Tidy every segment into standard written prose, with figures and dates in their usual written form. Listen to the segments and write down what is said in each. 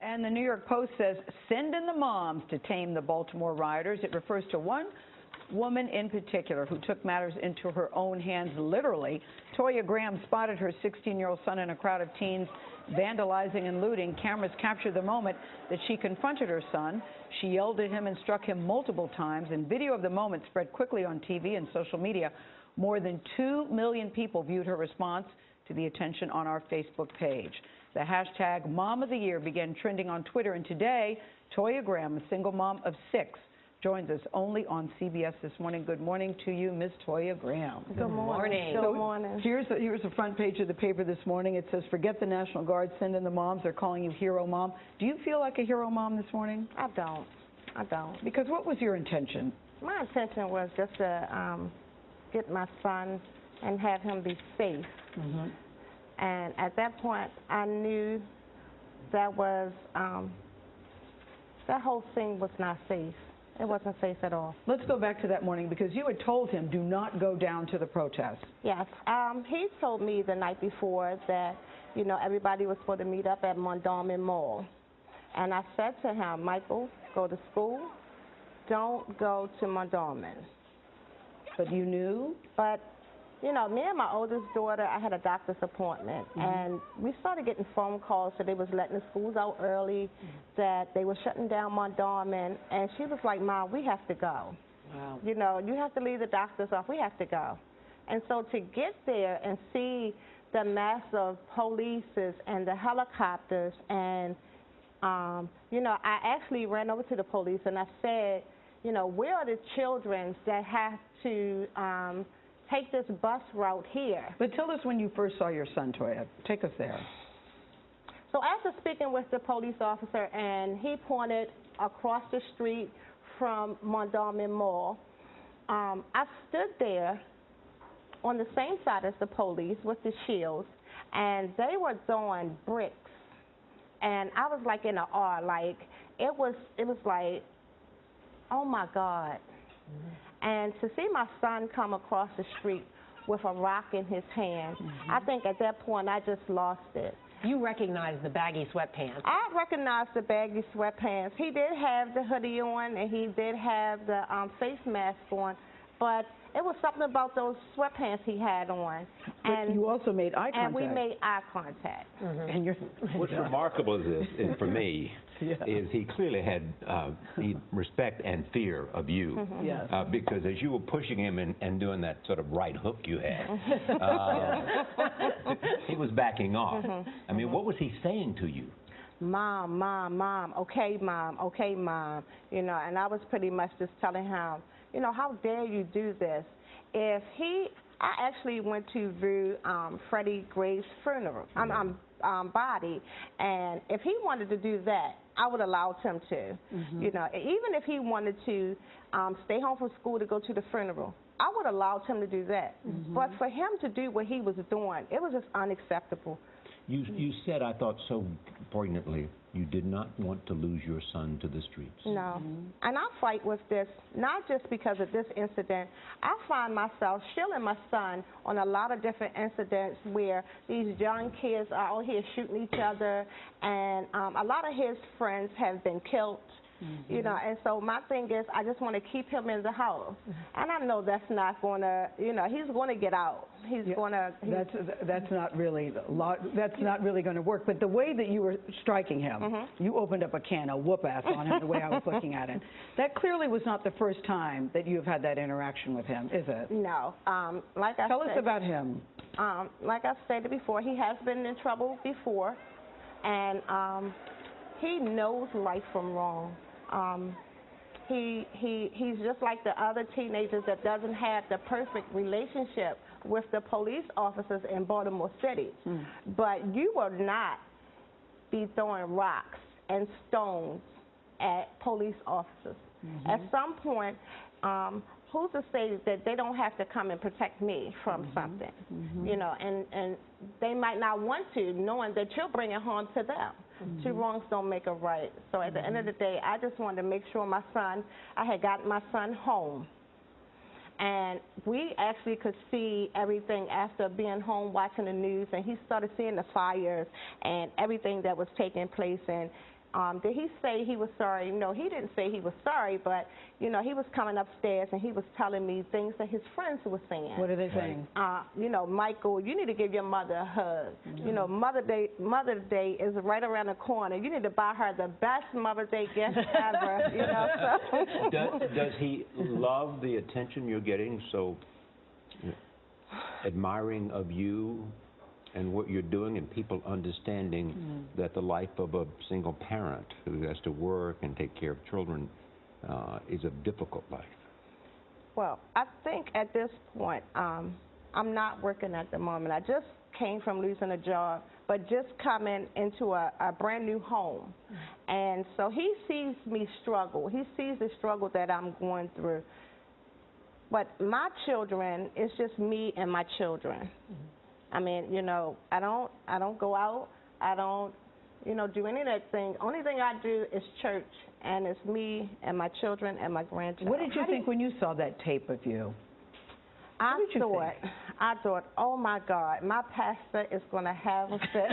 And the New York Post says, send in the moms to tame the Baltimore rioters. It refers to one woman in particular who took matters into her own hands, literally. Toya Graham spotted her 16-year-old son in a crowd of teens vandalizing and looting. Cameras captured the moment that she confronted her son. She yelled at him and struck him multiple times, and video of the moment spread quickly on TV and social media. More than 2 million people viewed her response to the attention on our Facebook page. The hashtag Mom of the Year began trending on Twitter, and today, Toya Graham, a single mom of 6, joins us only on CBS this morning. Good morning to you, Ms. Toya Graham. Good morning. Good morning. Here's the front page of the paper this morning. It says, forget the National Guard, send in the moms. They're calling you hero mom. Do you feel like a hero mom this morning? I don't. Because what was your intention? My intention was just to get my son and have him be safe. Mm-hmm. And at that point, I knew that was, that whole thing was not safe. It wasn't safe at all. Let's go back to that morning, because you had told him, do not go down to the protest. Yes. He told me the night before that, you know, everybody was supposed to meet up at Baltimore Mall. And I said to him, Michael, go to school. Don't go to Baltimore. But you knew? But you know, me and my oldest daughter, I had a doctor's appointment, and we started getting phone calls that they was letting the schools out early, that they were shutting down Baltimore, and she was like, Mom, we have to go. Wow. You know, you have to leave the doctors off. We have to go. And so to get there and see the mass of polices and the helicopters, and, you know, I actually ran over to the police and I said, you know, where are the children that have to take this bus route here? But tell us when you first saw your son, Toya. Take us there. So after speaking with the police officer, and he pointed across the street from Baltimore Mall, I stood there on the same side as the police with the shields, and they were throwing bricks. And I was like in an awe, like it was like, oh my God. And to see my son come across the street with a rock in his hand, I think at that point I just lost it. You recognized the baggy sweatpants. I recognized the baggy sweatpants. He did have the hoodie on, and he did have the face mask on, but it was something about those sweatpants he had on. And you also made eye contact. And we made eye contact. And what's remarkable is for me, is he clearly had respect and fear of you. Yes. Because as you were pushing him and doing that sort of right hook you had, he was backing off. I mean, what was he saying to you? Mom, Mom, Mom, okay, Mom, you know, and I was pretty much just telling him, you know, how dare you do this? I actually went to view Freddie Gray's funeral, body, and if he wanted to do that, I would allow him to. You know, even if he wanted to stay home from school to go to the funeral, I would allow him to do that. But for him to do what he was doing, it was just unacceptable. You said, I thought so poignantly, you did not want to lose your son to the streets. No. And I fight with this, not just because of this incident. I find myself shielding my son on a lot of different incidents where these young kids are out here shooting each other, and a lot of his friends have been killed. You know, and so my thing is, I just want to keep him in the house, and I know that's not going to, you know, he's going to get out. He's going to. That's not really going to work. But the way that you were striking him, you opened up a can of whoop-ass on him. The way I was looking at it, that clearly was not the first time that you've had that interaction with him, is it? No. Like I Tell said, us about him. Like I stated before, he has been in trouble before, and he knows right from wrong. He's just like the other teenagers that doesn't have the perfect relationship with the police officers in Baltimore City. But you will not be throwing rocks and stones at police officers. At some point, who's to say that they don't have to come and protect me from something? You know, and they might not want to, knowing that you're bringing harm to them. Two wrongs don't make a right. So at the end of the day, I just wanted to make sure I had gotten my son home. And we actually could see everything after being home watching the news, and he started seeing the fires and everything that was taking place. And Did he say he was sorry? No, he didn't say he was sorry, but, you know, he was coming upstairs and he was telling me things that his friends were saying. What are they saying? You know, Michael, you need to give your mother a hug. You know, Mother's Day is right around the corner. You need to buy her the best Mother's Day gift ever, you know. So. Does he love the attention you're getting, so admiring of you and what you're doing, and people understanding that the life of a single parent who has to work and take care of children is a difficult life? Well, I think at this point, I'm not working at the moment. I just came from losing a job, but just coming into a brand new home. And so he sees me struggle. He sees the struggle that I'm going through. But my children, it's just me and my children. I mean, you know, I don't go out. I don't, you know, do any of that thing. Only thing I do is church, and it's me and my children and my grandchildren. What did you think when you saw that tape of you? I thought, oh my God, my pastor is going to have a fit.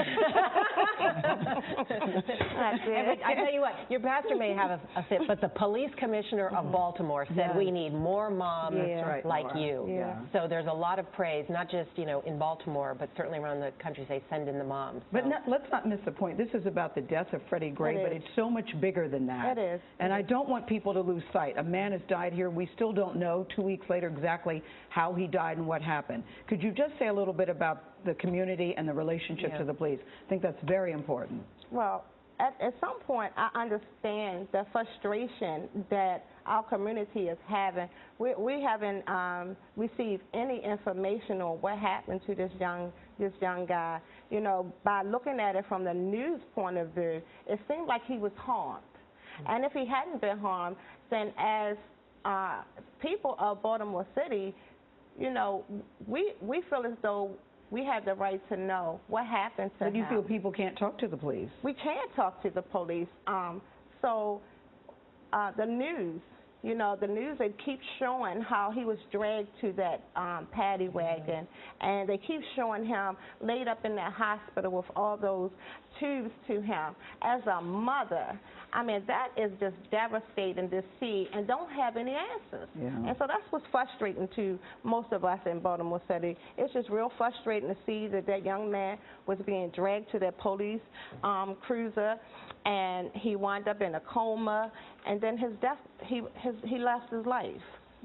I tell you what, your pastor may have a fit, but the police commissioner of Baltimore said we need more moms like you. Yeah. So there's a lot of praise, not just, you know, in Baltimore, but certainly around the country, say, send in the moms. So. But let's not miss the point. This is about the death of Freddie Gray, but it's so much bigger than that. It is. And I don't want people to lose sight. A man has died here. We still don't know 2 weeks later exactly how he died and what happened. Could you just say a little bit about the community and the relationship to the police? I think that's very important. Well, at some point, I understand the frustration that our community is having. We haven't received any information on what happened to this young guy. You know, by looking at it from the news point of view, it seemed like he was harmed. And if he hadn't been harmed, then as people of Baltimore City, you know, we feel as though we have the right to know what happened to him. But you feel people can't talk to the police? We can't talk to the police. So the news, you know, the news, they keep showing how he was dragged to that paddy wagon, and they keep showing him laid up in that hospital with all those tubes to him. As a mother, I mean, that is just devastating to see and don't have any answers. Yeah. And so that's what's frustrating to most of us in Baltimore City. It's just real frustrating to see that that young man was being dragged to that police cruiser, and he wound up in a coma, and then his death, he lost his life.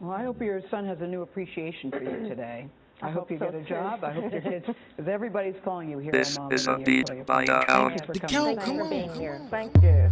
Well, I hope your son has a new appreciation for you today. I hope you get a job. I hope your kids, because everybody's calling you here. This is a beat by Cal. Thank you for being here. Thank you.